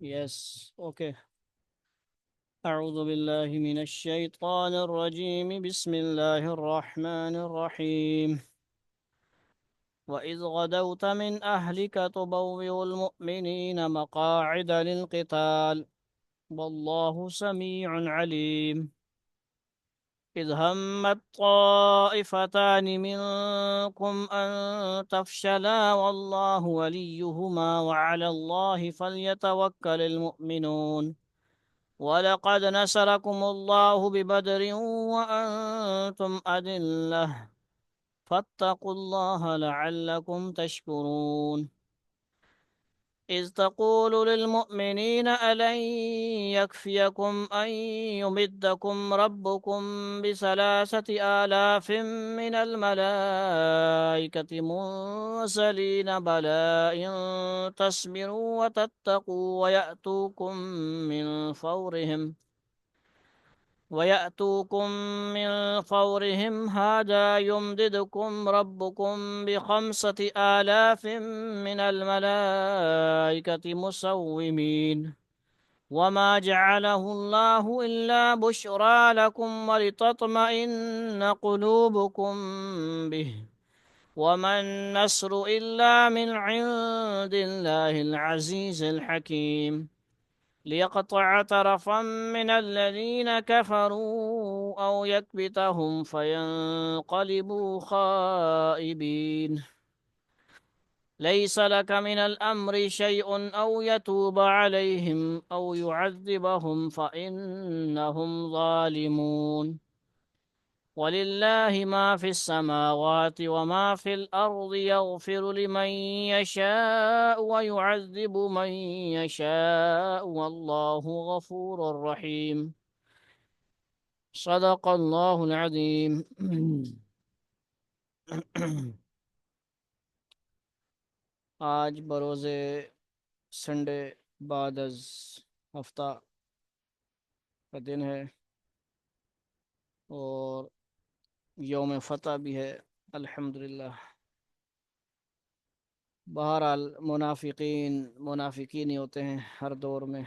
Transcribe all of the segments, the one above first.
Yes, okay. أعوذ بالله من الشيطان الرجيم. بسم الله الرحمن الرحيم. وإذ غدوت من أهلك تبوئ المؤمنين مقاعد للقتال والله سميع عليم. إذ همت طائفتان منكم أن تفشلا والله وليهما وعلى الله فليتوكل المؤمنون. ولقد نصركم الله ببدر وأنتم أذلة فاتقوا الله لعلكم تشكرون. إذ تقول للمؤمنين ألن يكفيكم أن يمدكم ربكم ب3,000 من الملائكة منزلين بلى إن تصبروا وتتقوا ويأتوكم من فورهم هذا يمددكم ربكم ب5,000 من الملائكة مسومين. وما جعله الله إلا بشرى لكم ولتطمئن قلوبكم به وما النصر إلا من عند الله العزيز الحكيم. ليقطع طرفا من الذين كفروا أو يكبتهم فينقلبوا خائبين. ليس لك من الأمر شيء أو يتوب عليهم أو يعذبهم فإنهم ظالمون. ولله ما في السماوات وما في الأرض يغفر لمن يشاء ويعذب من يشاء والله غفور رحيم. صدق الله العظيم. آج بروز سنڈے بعد از ہفتہ کا دن ہے اور یوم فتح بھی ہے الحمدللہ. بہرحال منافقین ہی ہوتے ہیں ہر دور میں.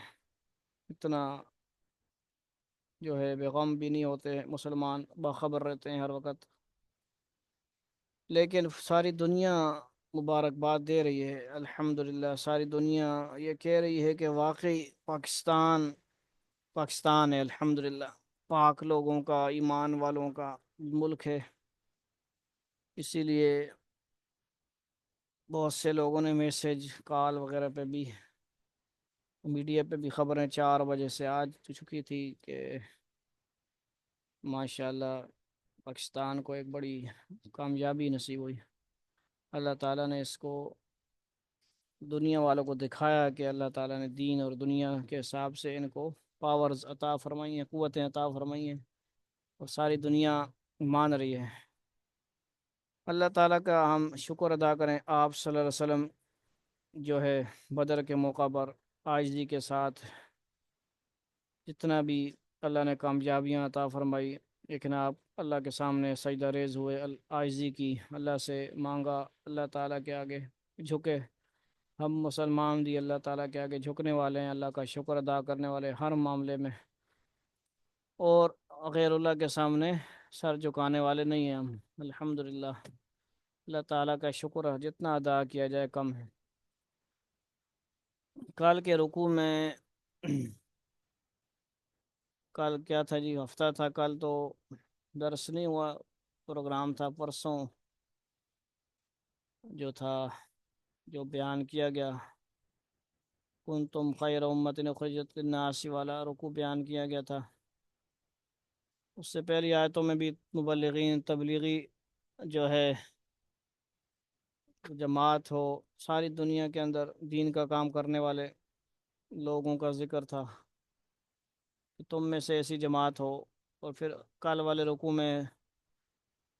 اتنا جو ہے بیغم بھی نہیں ہوتے مسلمان، باخبر رہتے ہیں ہر وقت. لیکن ساری دنیا مبارکباد دے رہی ہے الحمدللہ. ساری دنیا یہ کہہ رہی ہے کہ واقعی پاکستان ہے الحمدللہ. پاک لوگوں کا، ایمان والوں کا ملک ہے. اسی لیے بہت سے لوگوں نے میسج کال وغیرہ پہ بھی، میڈیا پہ بھی خبریں 4 بجے سے آج چکی تھی کہ ماشاءاللہ پاکستان کو ایک بڑی کامیابی نصیب ہوئی. اللہ تعالیٰ نے اس کو دنیا والوں کو دکھایا کہ اللہ تعالیٰ نے دین اور دنیا کے حساب سے ان کو پاورز عطا فرمائی ہیں، قوتیں عطا فرمائی ہیں اور ساری دنیا مان رہی ہے. اللہ تعالیٰ کا ہم شکر ادا کریں. آپ صلی اللہ علیہ وسلم جو ہے بدر کے موقع پر عاجزی کے ساتھ جتنا بھی اللہ نے کامیابیاں عطا فرمائی، لیکن آپ اللہ کے سامنے سجدہ ریز ہوئے، عاجزی کی، اللہ سے مانگا، اللہ تعالیٰ کے آگے جھکے. ہم مسلمان بھی اللہ تعالیٰ کے آگے جھکنے والے ہیں، اللہ کا شکر ادا کرنے والے ہر معاملے میں، اور غیر اللہ کے سامنے سر جھکانے والے نہیں ہیں ہم الحمدللہ. اللہ تعالیٰ کا شکر ہے، جتنا ادا کیا جائے کم ہے. کل کے رکوع میں کل کیا تھا جی؟ ہفتہ تھا. کل تو درس نہیں ہوا، پروگرام تھا. پرسوں جو تھا، جو بیان کیا گیا کنتم خیر امت اخرجت للناس والا رکوع بیان کیا گیا تھا. اس سے پہلی آیتوں میں بھی مبلغین، تبلیغی جو ہے جماعت ہو، ساری دنیا کے اندر دین کا کام کرنے والے لوگوں کا ذکر تھا کہ تم میں سے ایسی جماعت ہو. اور پھر کل والے رکوع میں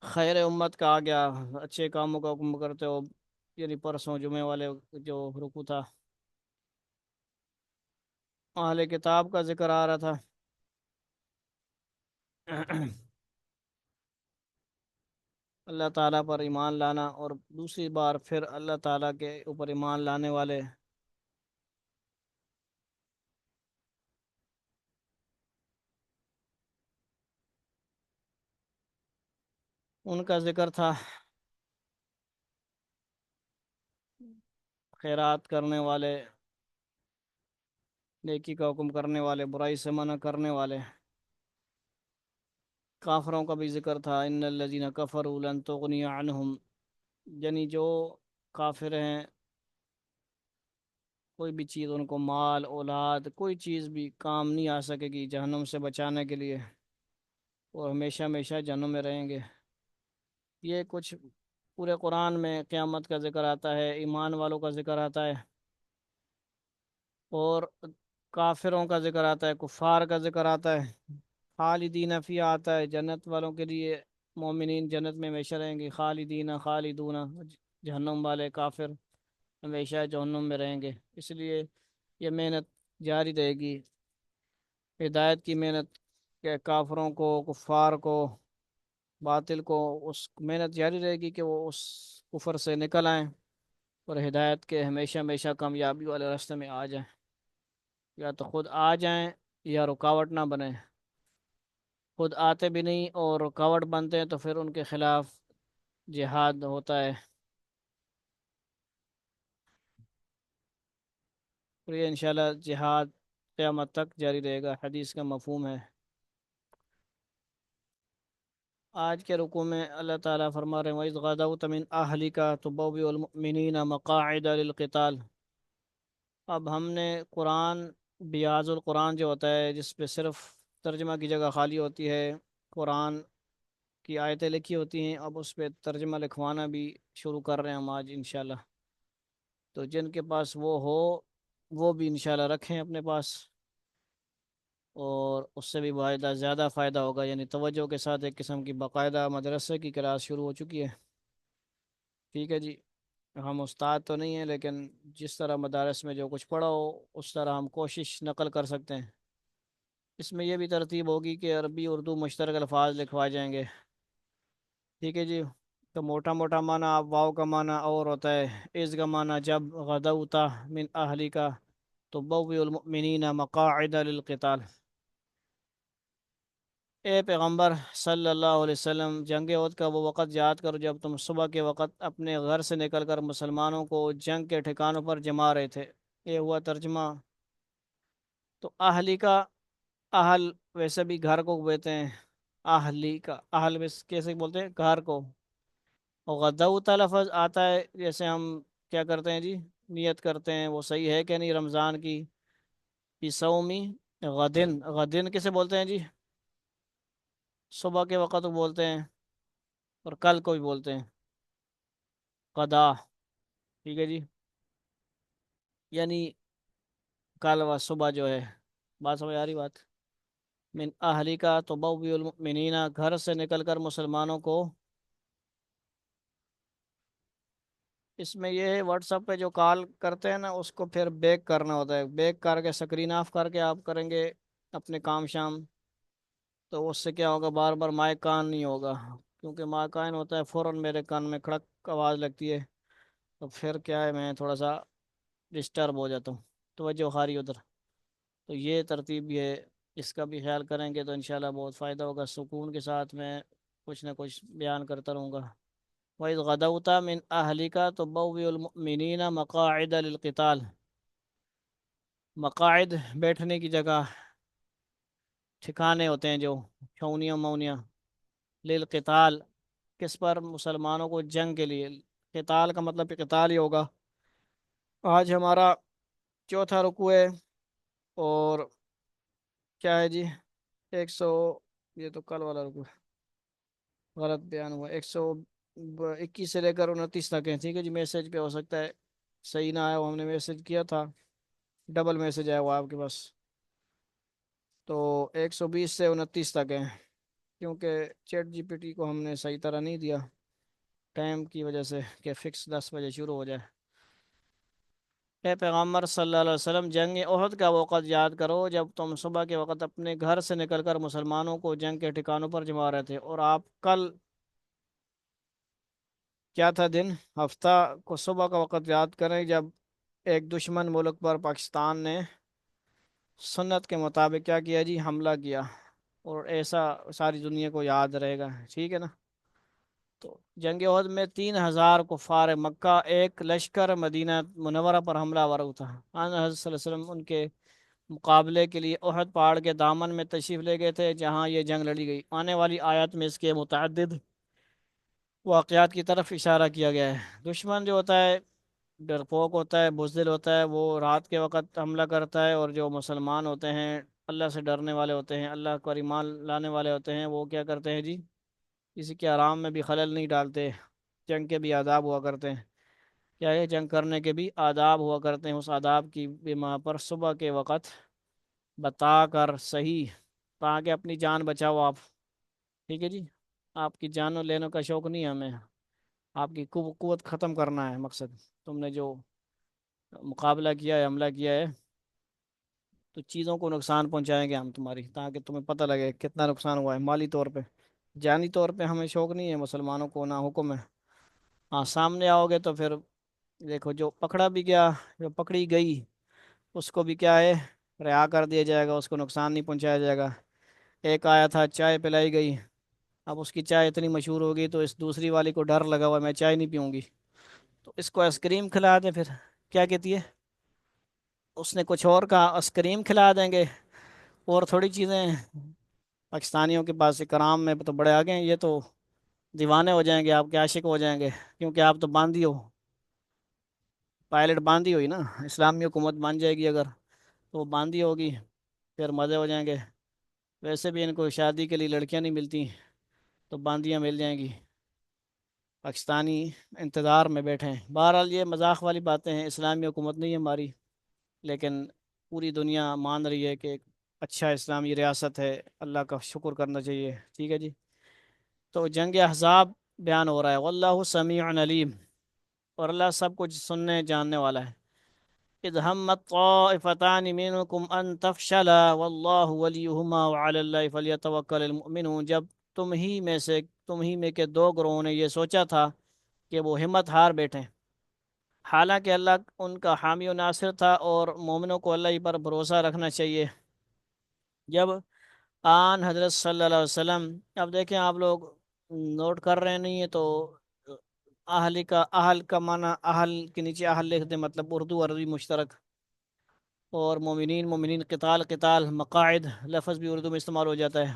خیر امت کا آ گیا، اچھے کاموں کا حکم کرتے ہو. یعنی پرسوں جمعے والے جو رکوع تھا اہل کتاب کا ذکر آ رہا تھا. اللہ تعالیٰ پر ایمان لانا، اور دوسری بار پھر اللہ تعالیٰ کے اوپر ایمان لانے والے ان کا ذکر تھا خیرات کرنے والے، نیکی کا حکم کرنے والے، برائی سے منع کرنے والے۔ کافروں کا بھی ذکر تھا، ان الذین کفروا لن تغنی عنہم، یعنی جو کافر ہیں کوئی بھی چیز ان کو، مال اولاد کوئی چیز بھی کام نہیں آ سکے گی جہنم سے بچانے کے لیے، وہ ہمیشہ ہمیشہ جہنم میں رہیں گے۔ یہ کچھ پورے قرآن میں قیامت کا ذکر آتا ہے، ایمان والوں کا ذکر آتا ہے، اور کافروں کا ذکر آتا ہے، کفار کا ذکر آتا ہے۔ خالدین فی آتا ہے، جنت والوں کے لیے، مومنین جنت میں ہمیشہ رہیں گے، خالدین خالدون، جہنم والے کافر ہمیشہ جہنم میں رہیں گے۔ اس لیے یہ محنت جاری رہے گی، ہدایت کی محنت، کہ کافروں کو، کفار کو، باطل کو، اس محنت جاری رہے گی کہ وہ اس کفر سے نکل آئیں اور ہدایت کے ہمیشہ ہمیشہ کامیابی والے راستے میں آ جائیں، یا تو خود آ جائیں یا رکاوٹ نہ بنیں۔ خود آتے بھی نہیں اور رکاوٹ بنتے ہیں تو پھر ان کے خلاف جہاد ہوتا ہے، اور یہ انشاءاللہ جہاد قیامت تک جاری رہے گا، حدیث کا مفہوم ہے۔ آج کے رکوع میں اللہ تعالیٰ فرما رہے ہیں وَإِذْ غَدَوْتَ مِنْ أَهْلِكَ تُبَوِّئُ الْمُؤْمِنِينَ مَقَاعِدَ لِلْقِتَالِ۔ اب ہم نے قرآن، بیاض القرآن جو ہوتا ہے جس پہ صرف ترجمہ کی جگہ خالی ہوتی ہے، قرآن کی آیتیں لکھی ہوتی ہیں، اب اس پہ ترجمہ لکھوانا بھی شروع کر رہے ہیں ہم آج انشاءاللہ۔ تو جن کے پاس وہ ہو وہ بھی انشاءاللہ رکھیں اپنے پاس، اور اس سے بھی فائدہ، زیادہ فائدہ ہوگا، یعنی توجہ کے ساتھ ایک قسم کی باقاعدہ مدرسے کی کلاس شروع ہو چکی ہے۔ ٹھیک ہے جی، ہم استاد تو نہیں ہیں لیکن جس طرح مدارس میں جو کچھ پڑھا ہو اس طرح ہم کوشش نقل کر سکتے ہیں۔ اس میں یہ بھی ترتیب ہوگی کہ عربی اردو مشترک الفاظ لکھوائے جائیں گے۔ ٹھیک ہے جی، تو موٹا موٹا معنی، آپ واؤ کا معنی اور ہوتا ہے، اس کا معنی جب غدوتا من اہلی کا تو بوئ المؤمنین مقاعد للقتال۔ اے پیغمبر صلی اللہ علیہ وسلم، جنگ احد کا وہ وقت یاد کرو جب تم صبح کے وقت اپنے گھر سے نکل کر مسلمانوں کو جنگ کے ٹھکانوں پر جما رہے تھے۔ یہ ہوا ترجمہ۔ تو اہلی کا، اہل ویسے بھی گھر کو کہتے ہیں، اہلی کا اہل کیسے بولتے ہیں، گھر کو۔ اور غدوتا لفظ آتا ہے جیسے ہم کیا کرتے ہیں جی، نیت کرتے ہیں، وہ صحیح ہے کہ نہیں، رمضان کی بصومی غدن، غدن کسے بولتے ہیں جی، صبح کے وقت کو بولتے ہیں، اور کل کو بھی بولتے ہیں غدا۔ ٹھیک ہے جی، یعنی کل و صبح جو ہے، بات سمجھ آ رہی بات؟ من اہلی کا تو بوی المؤمنین، گھر سے نکل کر مسلمانوں کو۔ اس میں یہ ہے واٹس ایپ پہ جو کال کرتے ہیں نا اس کو پھر بیک کرنا ہوتا ہے، بیک کر کے اسکرین آف کر کے آپ کریں گے اپنے کام شام، تو اس سے کیا ہوگا، بار بار مائک کان نہیں ہوگا، کیونکہ مائک کان ہوتا ہے فوراً میرے کان میں کھڑک آواز لگتی ہے، تو پھر کیا ہے میں تھوڑا سا ڈسٹرب ہو جاتا ہوں، توجہ خاری ادھر۔ تو یہ ترتیب بھی ہے، اس کا بھی خیال کریں گے تو انشاءاللہ بہت فائدہ ہوگا، سکون کے ساتھ میں کچھ نہ کچھ بیان کرتا رہوں گا۔ وَإِذْ غَدَوْتَ مِنْ أَهْلِكَ تُبَوِّئُ الْمُؤْمِنِينَ مَقَاعِدَ لِلْقِتَالِ۔ مقاعد بیٹھنے کی جگہ، ٹھکانے ہوتے ہیں جو، چھونیاں مونیاں، للقتال کس پر، مسلمانوں کو جنگ کے لیے۔ قتال کا مطلب قتال ہی ہوگا۔ آج ہمارا چوتھا رکوع ہے، اور کیا ہے جی، 100، یہ تو کل والا رکوع ہے، غلط بیان ہوا، 121 سے لے کر 29 تک ہے۔ ٹھیک ہے جی، میسج پہ ہو سکتا ہے صحیح نہ آیا وہ، ہم نے میسج کیا تھا، ڈبل میسج آیا ہوا آپ کے پاس، تو 120 سے 29 تک ہے، کیونکہ چیٹ جی پی ٹی کو ہم نے صحیح طرح نہیں دیا ٹائم کی وجہ سے کہ فکس 10 بجے شروع ہو جائے۔ اے پیغمبر صلی اللہ علیہ وسلم، جنگ احد کا وقت یاد کرو جب تم صبح کے وقت اپنے گھر سے نکل کر مسلمانوں کو جنگ کے ٹھکانوں پر جما رہے تھے، اور آپ کل کیا تھا دن، ہفتہ کو صبح کا وقت یاد کریں جب ایک دشمن ملک پر پاکستان نے سنت کے مطابق کیا کیا جی، حملہ کیا، اور ایسا ساری دنیا کو یاد رہے گا۔ ٹھیک ہے نا، تو جنگ احد میں 3,000 کفار مکہ ایک لشکر مدینہ منورہ پر حملہ آور تھا۔ حضرت صلی اللہ علیہ وسلم ان کے مقابلے کے لیے احد پہاڑ کے دامن میں تشریف لے گئے تھے جہاں یہ جنگ لڑی گئی۔ آنے والی آیات میں اس کے متعدد واقعات کی طرف اشارہ کیا گیا ہے۔ دشمن جو ہوتا ہے ڈرپوک ہوتا ہے، بزدل ہوتا ہے، وہ رات کے وقت حملہ کرتا ہے، اور جو مسلمان ہوتے ہیں اللہ سے ڈرنے والے ہوتے ہیں، اللہ کو ایمان لانے والے ہوتے ہیں، وہ کیا کرتے ہیں جی، کسی کے آرام میں بھی خلل نہیں ڈالتے۔ جنگ کے بھی آداب ہوا کرتے ہیں، کیا ہے، جنگ کرنے کے بھی آداب ہوا کرتے ہیں۔ اس آداب کی بما پر صبح کے وقت بتا کر صحیح، تاکہ اپنی جان بچاؤ آپ، ٹھیک ہے جی، آپ کی جانوں لینے کا شوق نہیں ہے ہمیں، آپ کی قوت ختم کرنا ہے مقصد۔ تم نے جو مقابلہ کیا ہے، حملہ کیا ہے، تو چیزوں کو نقصان پہنچائیں گے ہم تمہاری، تاکہ تمہیں پتہ لگے کتنا نقصان ہوا ہے مالی طور پہ۔ جانی طور پہ ہمیں شوق نہیں ہے، مسلمانوں کو نہ حکم ہے۔ ہاں سامنے آؤ گے تو پھر دیکھو، جو پکڑا بھی گیا، جو پکڑی گئی، اس کو بھی کیا ہے، رہا کر دیا جائے گا، اس کو نقصان نہیں پہنچایا جائے گا۔ ایک آیا تھا، چائے پلائی گئی، اب اس کی چائے اتنی مشہور ہوگی تو اس دوسری والی کو ڈر لگا ہوا ہے میں چائے نہیں پیوں گی، تو اس کو آئس کریم کھلا دیں، پھر کیا کہتی ہے، اس نے کچھ اور کہا، آئس کریم کھلا دیں گے اور تھوڑی چیزیں۔ پاکستانیوں کے پاس اکرام میں تو بڑے آگے ہیں، یہ تو دیوانے ہو جائیں گے، آپ کے عاشق ہو جائیں گے، کیونکہ آپ تو باندھی ہو، پائلٹ باندھی ہوئی نا، اسلامی حکومت مان جائے گی اگر، تو وہ باندھی ہوگی، پھر مزے ہو جائیں گے۔ ویسے بھی ان کو شادی کے لیے لڑکیاں نہیں ملتی، تو باندیاں مل جائیں گی۔ پاکستانی انتظار میں بیٹھے ہیں۔ بہرحال یہ مذاق والی باتیں ہیں، اسلامی حکومت نہیں ہے ہماری، لیکن پوری دنیا مان رہی ہے کہ ایک اچھا اسلامی ریاست ہے، اللہ کا شکر کرنا چاہیے، ٹھیک ہے جی۔ تو جنگ احزاب بیان ہو رہا ہے، واللہ سمیع علیم، اور اللہ سب کچھ سننے جاننے والا ہے۔ اذ ہمت طائفتان منکم ان تفشلا واللہ ولیہما وعلی اللہ فلیتوکل المؤمنون، جب تم ہی میں کے دو گروہوں نے یہ سوچا تھا کہ وہ ہمت ہار بیٹھیں، حالانکہ اللہ ان کا حامی و ناصر تھا، اور مومنوں کو اللہ ہی پر بھروسہ رکھنا چاہیے۔ جب آن حضرت صلی اللہ علیہ وسلم، اب دیکھیں آپ لوگ نوٹ کر رہے نہیں ہیں تو اہل کا معنی، اہل کے نیچے اہل لکھ دیں، مطلب اردو عربی مشترک، اور مومنین مومنین، قتال قتال، مقاعد لفظ بھی اردو میں استعمال ہو جاتا ہے۔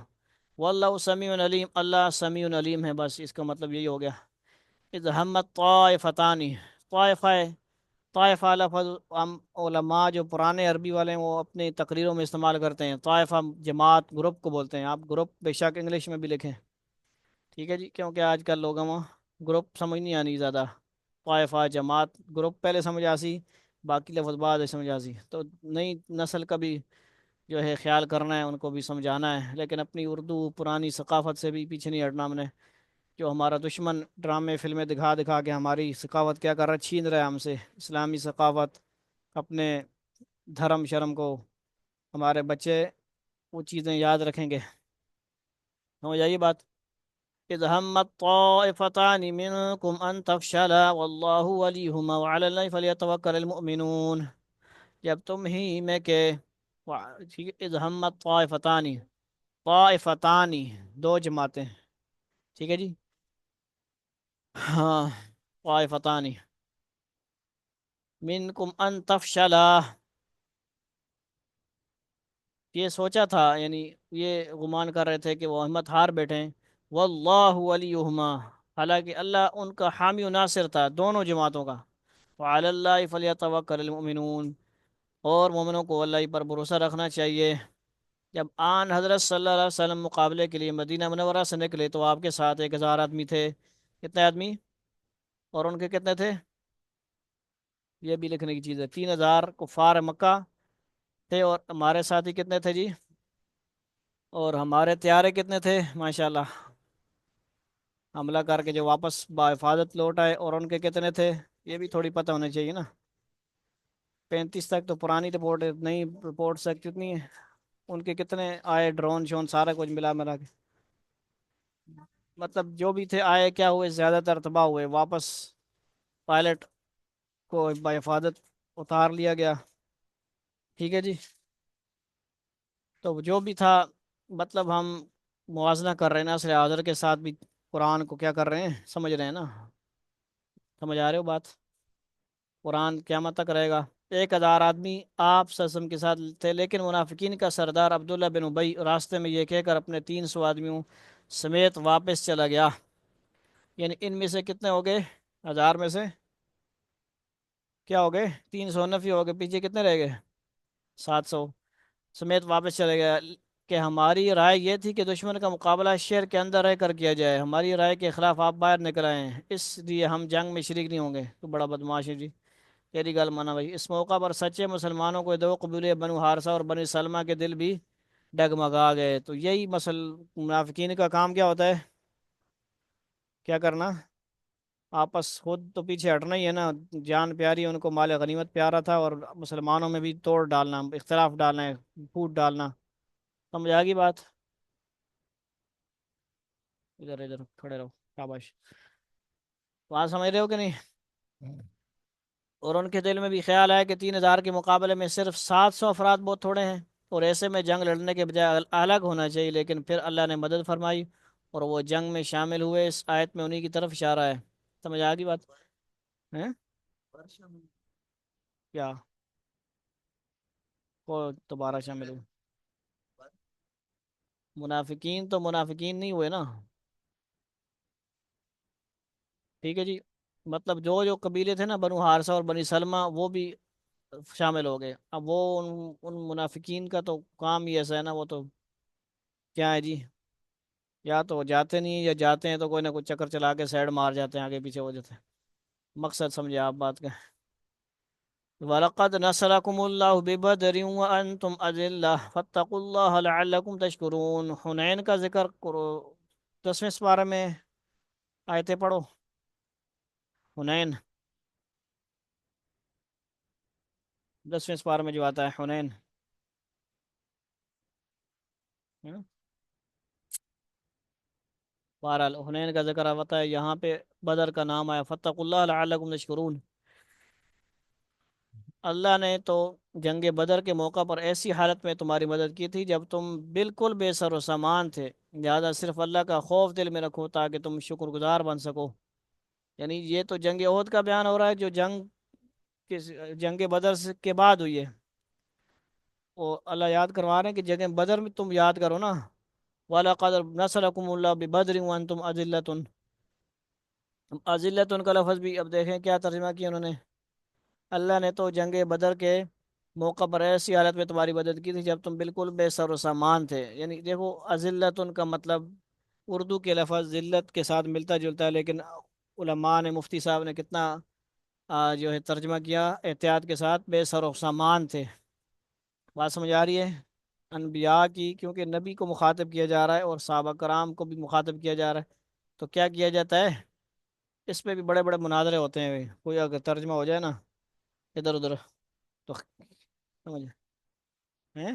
واللہ سمیع علیم، اللہ سمیع علیم ہے، بس اس کا مطلب یہی ہو گیا۔ اذ ہمت طائفتان، طائفہ، طائفہ لفظ ہم علماء جو پرانے عربی والے ہیں وہ اپنی تقریروں میں استعمال کرتے ہیں، طائفہ جماعت گروپ کو بولتے ہیں، آپ گروپ بے شک انگلش میں بھی لکھیں، ٹھیک ہے جی، کیونکہ آج کل لوگوں میں گروپ سمجھ نہیں آنی زیادہ، طائفہ جماعت گروپ پہلے سمجھ آسی، باقی لفظ بعد سمجھ آسی، تو نئی نسل کا بھی جو ہے خیال کرنا ہے، ان کو بھی سمجھانا ہے، لیکن اپنی اردو پرانی ثقافت سے بھی پیچھے نہیں ہٹنا ہم نے۔ جو ہمارا دشمن ڈرامے فلمیں دکھا دکھا کے ہماری ثقافت کیا کر رہا ہے، چھین رہا ہے ہم سے اسلامی ثقافت، اپنے دھرم شرم کو۔ ہمارے بچے وہ چیزیں یاد رکھیں گے، سمجھ آئیے بات۔ اذ همت طائفتان منكم ان تفشلا والله وليهما وعلى الله فليتوكل المؤمنون، جب تم ہی میں کہ، ٹھیک ہے، اذ همت طائفتان، طائفتان دو جماعتیں، ٹھیک ہے جی، ہاں، طائفتان منکم ان تفشلا، یہ سوچا تھا، یعنی یہ گمان کر رہے تھے کہ وہ ہمت ہار بیٹھیں، واللہ ولیہما، حالانکہ اللہ ان کا حامی و ناصر تھا دونوں جماعتوں کا، وعلی اللہ فلیتوکل المؤمنون، اور مومنوں کو اللہ پر بھروسہ رکھنا چاہیے۔ جب آن حضرت صلی اللہ علیہ وسلم مقابلے کے لیے مدینہ منورہ سے نکلے تو آپ کے ساتھ 1,000 آدمی تھے، کتنے آدمی، اور ان کے کتنے تھے، یہ بھی لکھنے کی چیز ہے، 3,000 کفار مکہ تھے، اور ہمارے ساتھی کتنے تھے جی، اور ہمارے طیارے کتنے تھے، ماشاءاللہ، حملہ کر کے جو واپس بحفاظت لوٹ آئے، اور ان کے کتنے تھے، یہ بھی تھوڑی پتہ ہونا چاہیے نا۔ 35 تک تو پرانی رپورٹ ہے، نئی رپورٹ سے کتنی ہے، ان کے کتنے آئے، ڈرون شون سارا کچھ ملا ملا کے، مطلب جو بھی تھے آئے، کیا ہوئے، زیادہ تر تباہ ہوئے، واپس پائلٹ کو بحفاظت اتار لیا گیا، ٹھیک ہے جی۔ تو جو بھی تھا، مطلب ہم موازنہ کر رہے ہیں نا عصر حاضر کے ساتھ بھی، قرآن کو کیا کر رہے ہیں، سمجھ رہے ہیں نا؟ سمجھ آ رہے ہو بات؟ قرآن قیامت تک رہے گا۔ 1,000 آدمی آپ سسم کے ساتھ تھے، لیکن منافقین کا سردار عبداللہ بن ابی راستے میں یہ کہہ کر اپنے 300 آدمیوں سمیت واپس چلا گیا۔ یعنی ان میں سے کتنے ہو گئے؟ 1,000 میں سے کیا ہو گئے؟ 300 نفی ہو گئے، پیچھے کتنے رہ گئے؟ 700 سمیت واپس چلے گیا کہ ہماری رائے یہ تھی کہ دشمن کا مقابلہ شہر کے اندر رہ کر کیا جائے، ہماری رائے کے خلاف آپ باہر نکل آئے ہیں، اس لیے ہم جنگ میں شریک نہیں ہوں گے۔ تو بڑا بدماش ہے جی، تیری گل مانا بھائی۔ اس موقع پر سچے مسلمانوں کو دو قبیلے بنو حارثہ اور بنو سلمہ کے دل بھی ڈگمگا گئے۔ تو یہی منافقین کا کام کیا ہوتا ہے؟ کیا کرنا؟ آپس خود تو پیچھے ہٹنا ہی ہے نا، جان پیاری ان کو، مال غنیمت پیارا تھا، اور مسلمانوں میں بھی توڑ ڈالنا، اختلاف ڈالنا ہے، پھوٹ ڈالنا۔ سمجھ آ گئی بات؟ ادھر ادھر کھڑے رہو، شاباش۔ وہاں سمجھ رہے ہو کہ نہیں؟ اور ان کے دل میں بھی خیال آیا کہ 3,000 کے مقابلے میں صرف 700 افراد بہت تھوڑے ہیں، اور ایسے میں جنگ لڑنے کے بجائے الگ ہونا چاہیے، لیکن پھر اللہ نے مدد فرمائی اور وہ جنگ میں شامل ہوئے۔ اس آیت میں انہی کی طرف اشارہ ہے۔ سمجھ آ گئی بات؟ ہیں؟ کیا کو دوبارہ شامل ہوئے؟ منافقین تو منافقین نہیں ہوئے نا، ٹھیک ہے جی؟ مطلب جو جو قبیلے تھے نا، بنو حارثہ اور بنی سلمہ، وہ بھی شامل ہو گئے۔ اب وہ ان منافقین کا تو کام ہی ایسا ہے نا، وہ تو کیا ہے جی، یا تو وہ جاتے نہیں، یا جاتے ہیں تو کوئی نہ کوئی چکر چلا کے سائڈ مار جاتے ہیں، آگے پیچھے ہو جاتے ہیں۔ مقصد سمجھے آپ بات کا؟ وَلَقَدْ نَصَرَكُمُ اللَّهُ بِبَدْرٍ وَأَنْتُمْ أَذِلَّةٌ فَاتَّقُوا اللَّهَ لَعَلَّكُمْ تَشْكُرُونَ۔ حنین کا ذکر کرو، 10ویں سپارہ میں آیتیں پڑھو۔ حنین، 10ویں سپارہ میں جو آتا ہے حنین۔ ہم؟ بہرحال حنین کا ذکر آتا ہے یہاں پہ، بدر کا نام آیا، فَاتَّقُوا اللَّهَ لَعَلَّكُمْ تَشْكُرُونَ۔ اللہ نے تو جنگ بدر کے موقع پر ایسی حالت میں تمہاری مدد کی تھی جب تم بالکل بے سر و سامان تھے، لہذا صرف اللہ کا خوف دل میں رکھو تاکہ تم شکر گزار بن سکو۔ یعنی یہ تو جنگ احد کا بیان ہو رہا ہے، جو جنگ بدر کے بعد ہوئی ہے، وہ اللہ یاد کروا رہے ہیں کہ جنگ بدر میں تم یاد کرو نا، وَلَقَدْ نَصَرَكُمُ اللَّهُ بِبَدْرٍ وَأَنْتُمْ أَذِلَّةٌ۔ اذلتن کا لفظ بھی اب دیکھیں کیا ترجمہ کیا انہوں نے۔ اللہ نے تو جنگ بدر کے موقع پر ایسی حالت میں تمہاری مدد کی تھی جب تم بالکل بے سر و سامان تھے۔ یعنی دیکھو، اذلتن کا مطلب اردو کے لفظ ذلت کے ساتھ ملتا جلتا ہے، لیکن علماء نے، مفتی صاحب نے کتنا جو ہے ترجمہ کیا احتیاط کے ساتھ، بے سر و سامان تھے۔ بات سمجھ آ رہی ہے؟ انبیاء کی، کیونکہ نبی کو مخاطب کیا جا رہا ہے اور صحابہ کرام کو بھی مخاطب کیا جا رہا ہے، تو کیا کیا جاتا ہے؟ اس پہ بھی بڑے بڑے مناظرے ہوتے ہیں، کوئی اگر ترجمہ ہو جائے نا ادھر ادھر تو سمجھ ہیں؟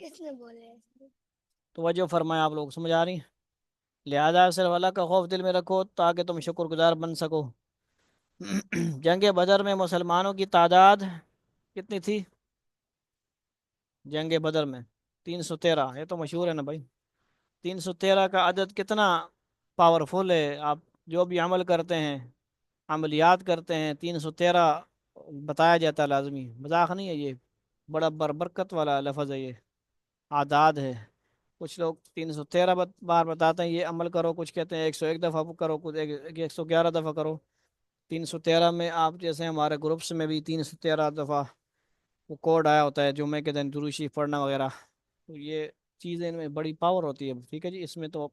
کس نے بولے؟ توجہ فرمائیں آپ لوگ، سمجھ آ رہی ہیں؟ لہذا صرف اللہ کا خوف دل میں رکھو تاکہ تم شکر گزار بن سکو۔ جنگ بدر میں مسلمانوں کی تعداد کتنی تھی؟ جنگ بدر میں 313، یہ تو مشہور ہے نا بھائی۔ 313 کا عدد کتنا پاورفل ہے، آپ جو بھی عمل کرتے ہیں، عملیات کرتے ہیں، 313 بتایا جاتا ہے، لازمی مذاق نہیں ہے یہ، بڑا برکت والا لفظ ہے، یہ اعداد ہے۔ کچھ لوگ 313 بار بتاتے ہیں یہ عمل کرو، کچھ کہتے ہیں 101 دفعہ کرو، کچھ 111 دفعہ کرو۔ 313 میں آپ جیسے ہمارے گروپس میں بھی 313 دفعہ وہ کوڈ آیا ہوتا ہے، جمعے کے دن درود شریف پڑھنا وغیرہ، تو یہ چیزیں ان میں بڑی پاور ہوتی ہے، ٹھیک ہے جی؟ اس میں تو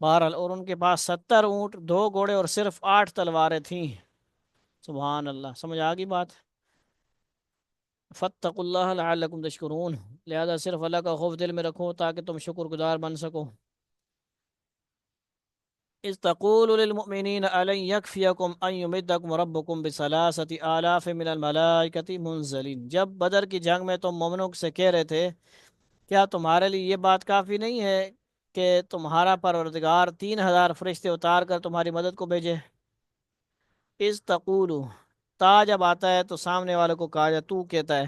بہرحال، اور ان کے پاس 70 اونٹ، 2 گھوڑے اور صرف 8 تلواریں تھیں۔ سبحان اللہ، سمجھ آ گئی بات؟ فَاتَّقُوا اللَّهَ لَعَلَّكُمْ تَشْكُرُونَ، لہذا صرف اللہ کا خوف دل میں رکھو تاکہ تم شکر گزار بن سکو۔ اذ تقول للمؤمنین ألن يكفيكم أن يمدكم ربكم بثلاثة آلاف من الملائكة منزلین، جب بدر کی جنگ میں تم مومنوں سے کہہ رہے تھے کیا تمہارے لیے یہ بات کافی نہیں ہے کہ تمہارا پروردگار 3,000 فرشتے اتار کر تمہاری مدد کو بھیجے؟ اذ تقول، تا جب آتا ہے تو سامنے والے کو کہا جائے، تو کہتا ہے،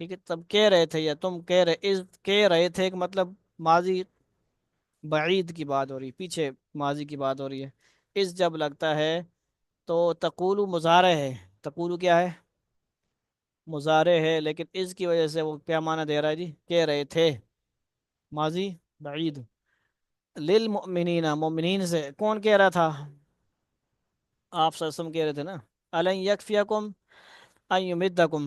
ٹھیک ہے؟ تب کہہ رہے تھے یا تم کہہ رہے، اذ کہہ رہے تھے، ایک مطلب ماضی بعید کی بات ہو رہی، پیچھے ماضی کی بات ہو رہی ہے۔ اس جب لگتا ہے تو تقولو مضارع ہے، تقولو کیا ہے؟ مضارع ہے، لیکن اس کی وجہ سے وہ کیا معنی دے رہا ہے جی؟ کہہ رہے تھے، ماضی بعید۔ للمؤمنین، مومنین سے کون کہہ رہا تھا؟ آپ صلی اللہ علیہ وسلم کہہ رہے تھے نا، الن یکفیکم ان یمدکم،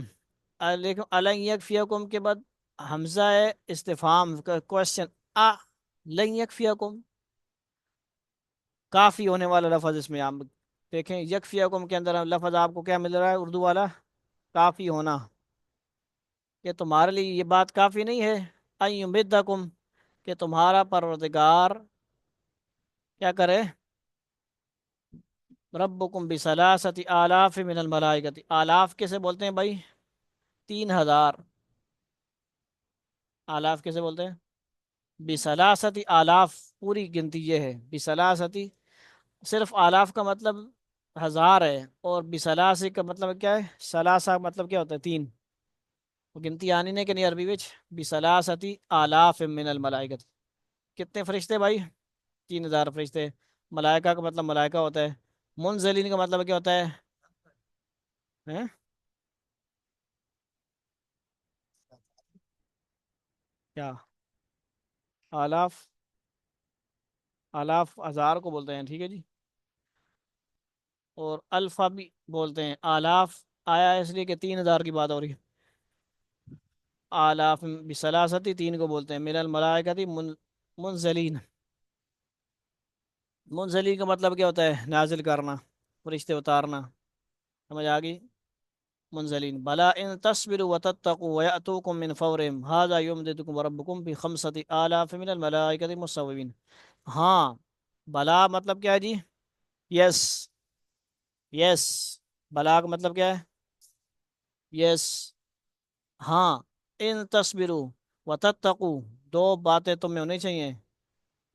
لیکن الن یکفیکم کے بعد حمزہ استفہام کا کوشچن، لن یکفیکم، کافی ہونے والا لفظ اس میں آپ دیکھیں، یکفیکم کے اندر لفظ آپ کو کیا مل رہا ہے اردو والا؟ کافی ہونا۔ کہ تمہارے لیے یہ بات کافی نہیں ہے ان یمدکم، کہ تمہارا پروردگار کیا کرے؟ ربکم بثلاثت آلاف من الملائکۃ، آلاف کیسے بولتے ہیں بھائی؟ 3000۔ آلاف کیسے بولتے ہیں؟ بثلاثت آلاف، پوری گنتی یہ ہے بثلاثت، صرف آلاف کا مطلب ہزار ہے، اور بثلاث کا مطلب کیا ہے؟ ثلاثہ مطلب کیا ہوتا ہے؟ تین۔ وہ گنتی آنی نہیں کہ نہیں عربی وچ؟ بثلاثت آلاف من الملائکۃ، کتنے فرشتے بھائی؟ 3000 فرشتے۔ ملائکہ کا مطلب ملائکہ ہوتا ہے۔ منزلین کا مطلب کیا ہوتا ہے؟ ہیں؟ کیا؟ آلاف، آلاف ہزار کو بولتے ہیں، ٹھیک ہے جی۔ اور الفا بھی بولتے ہیں۔ آلاف آیا اس لیے کہ 3000 کی بات ہو رہی ہے۔ آلاف بثلاثتی، تین کو بولتے ہیں، من الملائکتی منزلین۔ منزلین کا مطلب کیا ہوتا ہے؟ نازل کرنا، فرشتے اتارنا، سمجھ آ گئی؟ منزلین بلا ان تصبروا وتتقوا ويأتوكم من فورهم هذا يمددكم ربكم بخمسة آلاف من الملائكة مصوبين۔ ہاں، بلا مطلب کیا ہے جی؟ یس، یس، بلا کا مطلب کیا ہے؟ یس، ہاں۔ ان تصبروا وتتقوا، دو باتیں تمہیں ہونی چاہیے،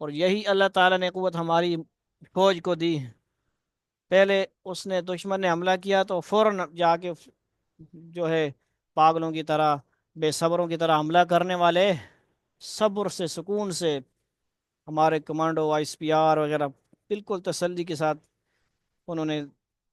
اور یہی اللہ تعالیٰ نے قوت ہماری فوج کو دی۔ پہلے اس نے دشمن نے حملہ کیا تو فوراً جا کے جو ہے پاگلوں کی طرح، بے صبروں کی طرح حملہ کرنے والے صبر سے، سکون سے، ہمارے کمانڈو، آئی پی آر وغیرہ بالکل تسلی کے ساتھ انہوں نے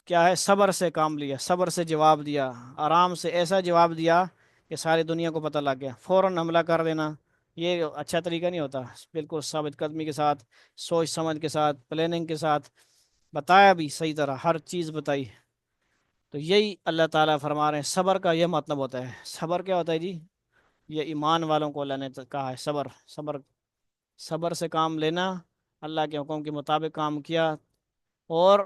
کیا ہے؟ صبر سے کام لیا، صبر سے جواب دیا، آرام سے ایسا جواب دیا کہ ساری دنیا کو پتہ لگ گیا۔ فوراً حملہ کر دینا یہ اچھا طریقہ نہیں ہوتا، بالکل ثابت قدمی کے ساتھ، سوچ سمجھ کے ساتھ، پلاننگ کے ساتھ، بتایا بھی صحیح طرح، ہر چیز بتائی۔ تو یہی اللہ تعالیٰ فرما رہے ہیں، صبر کا یہ مطلب ہوتا ہے۔ صبر کیا ہوتا ہے جی؟ یہ ایمان والوں کو اللہ نے کہا ہے صبر، صبر، صبر سے کام لینا، اللہ کے حکم کے مطابق کام کیا۔ اور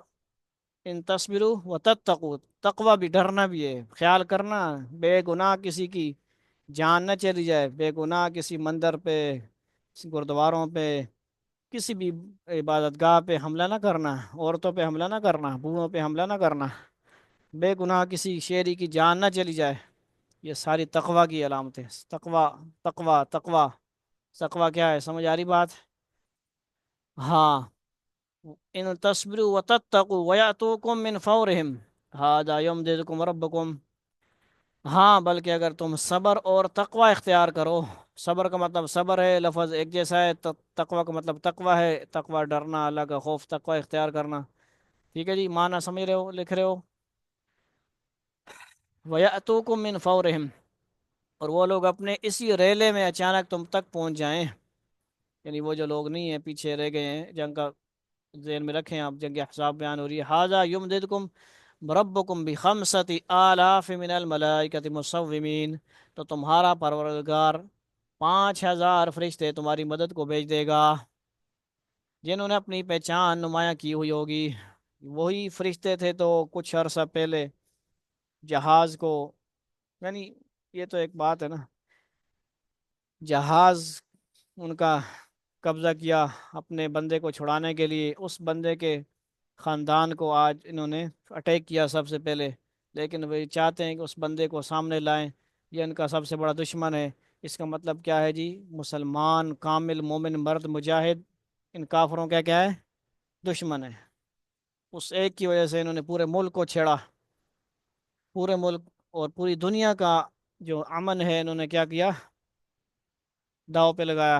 ان تصبروا وتتقوا، تقوی بھی، ڈرنا بھی ہے، خیال کرنا بے گناہ کسی کی جان نہ چلی جائے، بے گناہ کسی مندر پہ، گردواروں پہ، کسی بھی عبادت گاہ پہ حملہ نہ کرنا، عورتوں پہ حملہ نہ کرنا، بوڑھوں پہ حملہ نہ کرنا، بے گناہ کسی شیری کی جان نہ چلی جائے۔ یہ ساری تقوی کی علامتیں، تقوی، تقوی، تقوی، تقوی کیا ہے؟ سمجھ آ رہی بات؟ ہاں، ان تصبروا وتتقوا ويأتوكم من فورهم هذا يمددكم ربكم، ہاں بلکہ اگر تم صبر اور تقوی اختیار کرو، صبر کا مطلب صبر ہے، لفظ ایک جیسا ہے، تقوی کا مطلب تقوی ہے، تقوی ڈرنا، اللہ کا خوف، تقوی اختیار کرنا، ٹھیک ہے جی؟ معنی سمجھ رہے ہو، لکھ رہے ہو؟ وَيَأْتُوكُم مِّن فَوْرِهِمْ، اور وہ لوگ اپنے اسی ریلے میں اچانک تم تک پہنچ جائیں، یعنی وہ جو لوگ نہیں ہیں، پیچھے رہ گئے ہیں، جنگ کا ذہن میں رکھیں آپ، جنگ احزاب بیان ہو رہی ہے، هَذَا يُمْدِدْكُمْ رَبُّكُمْ بِخَمْسَةِ آلَافٍ مِّنَ الْمَلَائِكَةِ مُصَوِّمِينَ، تو تمہارا پروردگار 5000 فرشتے تمہاری مدد کو بھیج دے گا، جنہوں نے اپنی پہچان نمایاں کی ہوئی ہوگی۔ وہی فرشتے تھے تو کچھ عرصہ پہلے جہاز کو، یعنی یہ تو ایک بات ہے نا، جہاز ان کا قبضہ کیا اپنے بندے کو چھڑانے کے لیے، اس بندے کے خاندان کو آج انہوں نے اٹیک کیا سب سے پہلے، لیکن وہ چاہتے ہیں کہ اس بندے کو سامنے لائیں، یہ ان کا سب سے بڑا دشمن ہے۔ اس کا مطلب کیا ہے جی؟ مسلمان کامل مومن مرد مجاہد ان کافروں کا کیا ہے؟ دشمن ہے۔ اس ایک کی وجہ سے انہوں نے پورے ملک کو چھیڑا، پورے ملک اور پوری دنیا کا جو امن ہے انہوں نے کیا کیا؟ داؤ پہ لگایا۔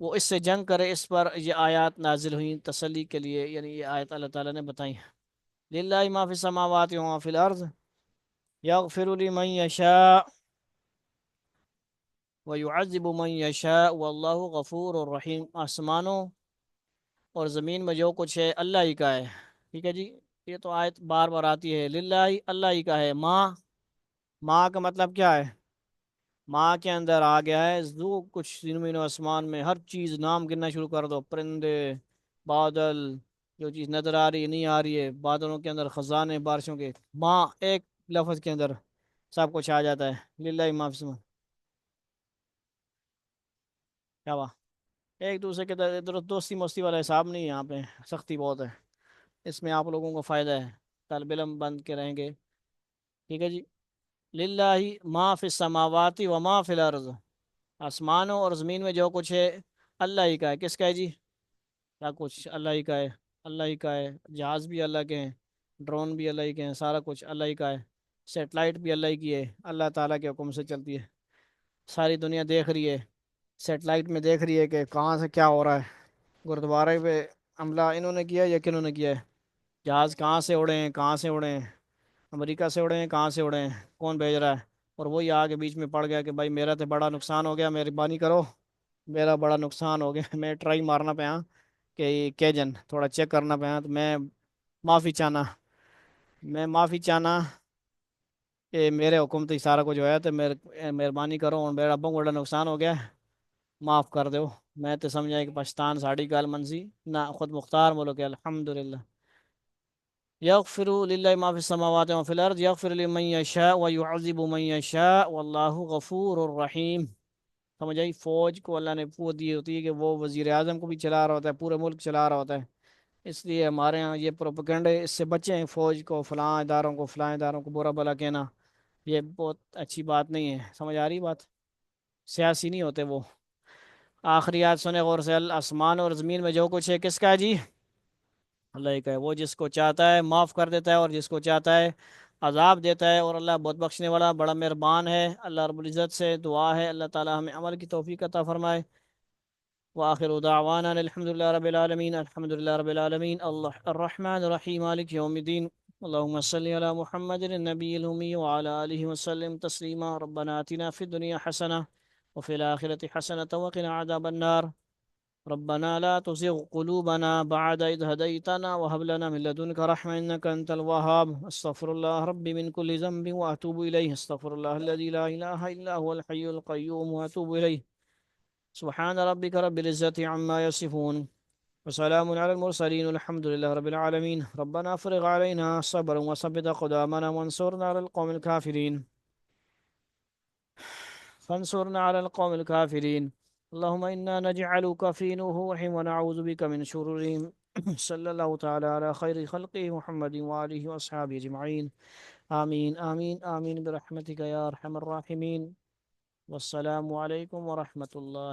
وہ اس سے جنگ کرے، اس پر یہ آیات نازل ہوئیں تسلی کے لیے، یعنی یہ آیت اللہ تعالیٰ نے بتائی ہیں۔ للہ ما فی السماوات و ما فی الارض یغفر لمن یشاء ویعذب من یشاء واللہ غفور الرحیم۔ آسمانوں اور زمین میں جو کچھ ہے اللہ ہی کا ہے، ٹھیک ہے جی۔ یہ تو آیت بار بار آتی ہے، للہ اللہ ہی کا ہے۔ ماں کا مطلب کیا ہے؟ ماں کے اندر آ گیا ہے جو کچھ زمین و آسمان میں، ہر چیز نام گننا شروع کر دو، پرندے، بادل، جو چیز نظر آ رہی ہے نہیں آ رہی ہے، بادلوں کے اندر خزانے بارشوں کے، ماں ایک لفظ کے اندر سب کچھ آ جاتا ہے، للہ ما فی السماء۔ کیا ہوا؟ ایک دوسرے کے دوستی موستی والا حساب نہیں ہے یہاں پہ، سختی بہت ہے، اس میں آپ لوگوں کو فائدہ ہے، طالب علم بن کے رہیں گے، ٹھیک ہے جی۔ للہ ما فی السماوات و ما فی الارض، آسمانوں اور زمین میں جو کچھ ہے اللہ ہی کا ہے۔ کس کا ہے جی؟ کیا کچھ اللہ ہی کا ہے، اللہ ہی کا ہے، جہاز بھی اللہ کے ہیں، ڈرون بھی اللہ ہی کے ہیں، سارا کچھ اللہ ہی کا ہے، سیٹلائٹ بھی اللہ ہی کی ہے، اللہ تعالیٰ کے حکم سے چلتی ہے، ساری دنیا دیکھ رہی ہے، سیٹلائٹ میں دیکھ رہی ہے کہ کہاں سے کیا ہو رہا ہے، گردوارے پہ حملہ انہوں نے کیا ہے یا کنہوں نے کیا ہے، جہاز کہاں سے اڑے ہیں، کہاں سے اڑے ہیں، امریکہ سے اڑے ہیں، کہاں سے اڑے ہیں، کون بھیج رہا ہے؟ اور وہی آگے بیچ میں پڑ گیا کہ بھائی میرا تو بڑا نقصان ہو گیا، مہربانی کرو، میرا بڑا نقصان ہو گیا، میں ٹرائی مارنا پیا کہ یہ کیجن تھوڑا چیک کرنا پیا، تو معافی چاہنا میں معافی چاہنا کہ میرے حکم تو سارا کچھ ہوا تو مہربانی کرو، اور میرا ابا کو بڑا نقصان ہو گیا، معاف کر دو۔ میں تو سمجھا کہ پاکستان ساڑی گال منسی نہ خود مختار ملک ہے، الحمدللہ۔ یغفر للہ ما فی السماوات و فی الارض یغفر لمن یشاء ویعذب من یشاء واللہ غفور الرحیم۔ سمجھ آئی؟ فوج کو اللہ نے قوت دی ہوتی ہے کہ وہ وزیر اعظم کو بھی چلا رہا ہوتا ہے، پورے ملک چلا رہا ہوتا ہے، اس لیے ہمارے ہاں یہ پروپیگنڈے اس سے بچیں، فوج کو فلاں اداروں کو برا بلا کہنا، یہ بہت اچھی بات نہیں ہے، سمجھ آ رہی بات؟ سیاسی نہیں ہوتے وہ۔ آخریات سنے غور سے، آسمان اور زمین میں جو کچھ ہے کس کا ہے جی؟ اللہ ہی کا ہے۔ وہ جس کو چاہتا ہے معاف کر دیتا ہے، اور جس کو چاہتا ہے عذاب دیتا ہے، اور اللہ بہت بخشنے والا بڑا مہربان ہے۔ اللہ رب العزت سے دعا ہے اللہ تعالی ہمیں عمل کی توفیق عطا فرمائے۔ وآخر دعوانا الحمد لله رب العالمين، الحمد لله رب العالمين، الله الرحمن الرحيم مالك يوم الدين، اللهم صل على محمد النبي الأمي وعلى آله وسلم تسليما، ربنا آتنا في الدنيا حسنة وفي الآخرة حسنة وقنا عذاب النار، ربنا لا تزغ قلوبنا بعد إذ هديتنا وهب لنا من لدنك رحمة إنك أنت الوهاب، استغفر الله ربي من كل ذنب وأتوب إليه، استغفر الله الذي لا إله إلا هو الحي القيوم وأتوب إليه، سبحان ربك رب العزة عما يصفون وسلام على المرسلين والحمد لله رب العالمين، ربنا افرغ علينا صبرا وثبت أقدامنا وانصرنا على القوم الكافرين، فانصرنا على القوم الكافرين، اللهم إنا نجعلك في نحورهم ونعوذ بك من شرورهم، صلى الله تعالى على خير خلقه محمد وآله وأصحابه أجمعين، آمين آمين آمين برحمتك يا أرحم الراحمين، والسلام عليكم ورحمة الله.